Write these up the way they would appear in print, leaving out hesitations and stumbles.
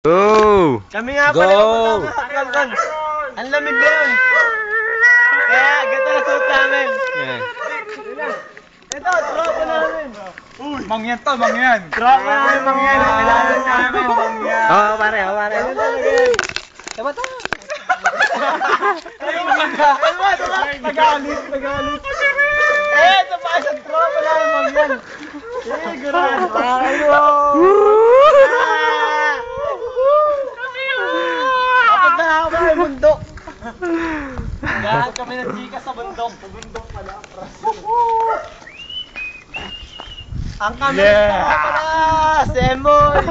Go! Kami nga Go! pala magkakakal. Ang lamig na yun. Kaya ganito na suot namin. Ito, tropa namin. Mangyan to, mangyan. Tropa namin, mangyan. Kailangan namin, mangyan. Oo, pare. Ganyan talaga yan. Diba to? Nagalit. Ito pa isang tropa namin, mangyan. Guran. Kapag na ako sa bundok. Lahat kami nag-chika sa bundok. Sa bundok pala. Ang kami pala! Semoy!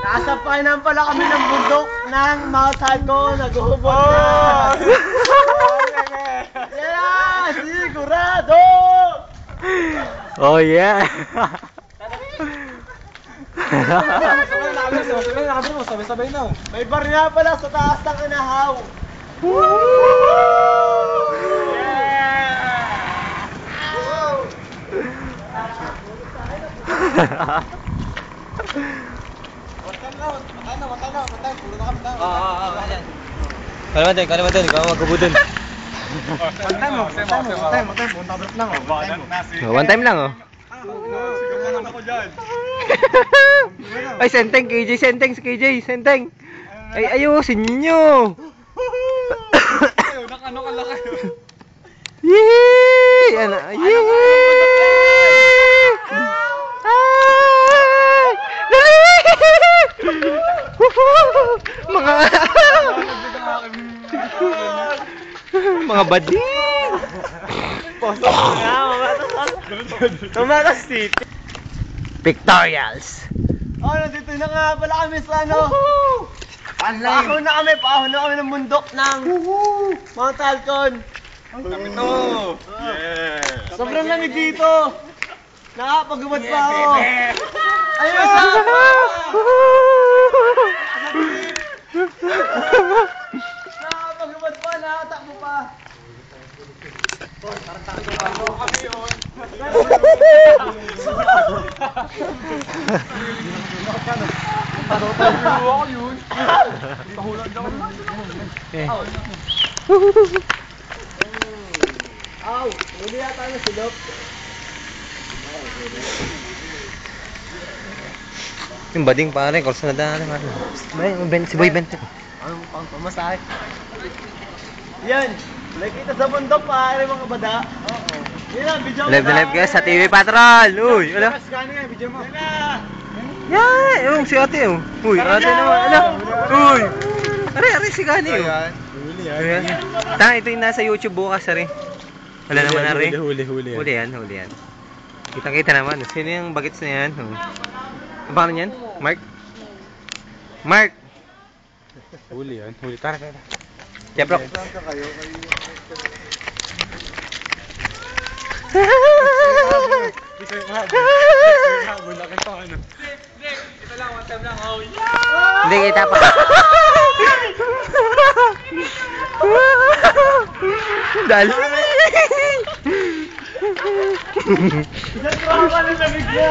Nakasampanan pala kami ng bundok ng Mount Halcon. Nag-uhubot na. Yeah! Sigurado! Oh yeah! Sabay na. May bar nga pala sa taas ng inahaw. Kalimantan, ikaw magkabudon. One time lang, oh. Ay, Senteng, KJ, Senteng, Senteng. Ay, ayusin nyo. Ano ka lang kayo? Yee! Ano? Yee! Ay! Dali! Mga bading! Tumakas City. Pictorials! Oh, nandito na nga pala kami sa ano. Paahon na kami ng bundok ng Mount Halcon. Kami to. Yeah. Sobrang lamig dito. Nakapagubad pa ako. Ayun sa nakapagubad pa, nakatakbo pa. Kami yun. Ako yun. Pahulan daw. Aw, hindi yata na silop. Yung bading pare, kurso na daan. Si Boy Bente. Ang pamasahe. Yan, nakikita sa bundok pare mga bada. Oo. Yan lang, video mo. Live na live guys sa TV Patrol. Uy, wala. Kano nga, video mo. Yan, yung si ate oh. Uy, ate naman. Ala. Uy. Are si Gani oh. Ayan. Tanga, ito yung nasa YouTube bukas, ari. Wala naman, ari. Huli yan. Kita-kita naman. Sino yung bagets na yan? Ang pangalan yan? Mark! Huli. Tara. Jeprok. Hindi kita pa. Dali. Trauma na lamig na.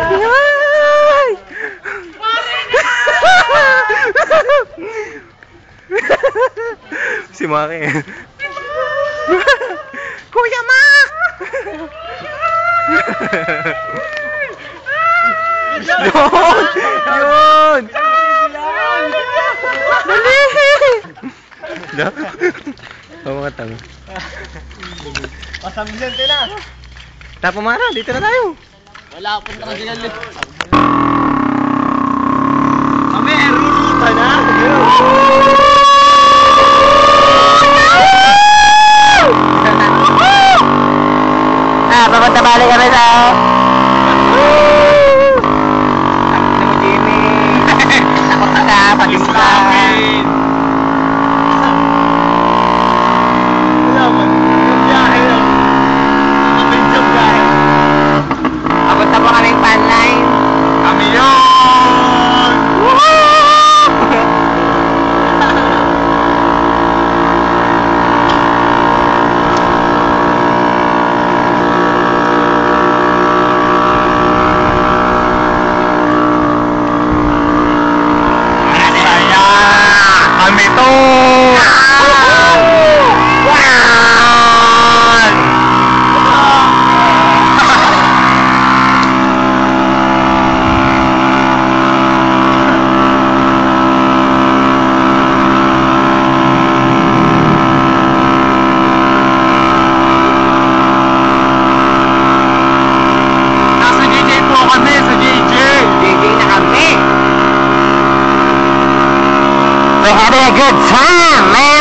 Si Maki. Kuya Mak! Yun! Dali! Oh, mga tanga. Pasambilente na. Tapamara, dito na tayo. Wala akong nakasigal eh. Kami, ruruta na. Papunta balik kami sa... Sabi mo, Jimmy. Takot ka, pagis ka. Wala man, yung biyahe lang. Nakabinjog biyahe. Papunta po kaming panline. Kami yun! having a good time, man.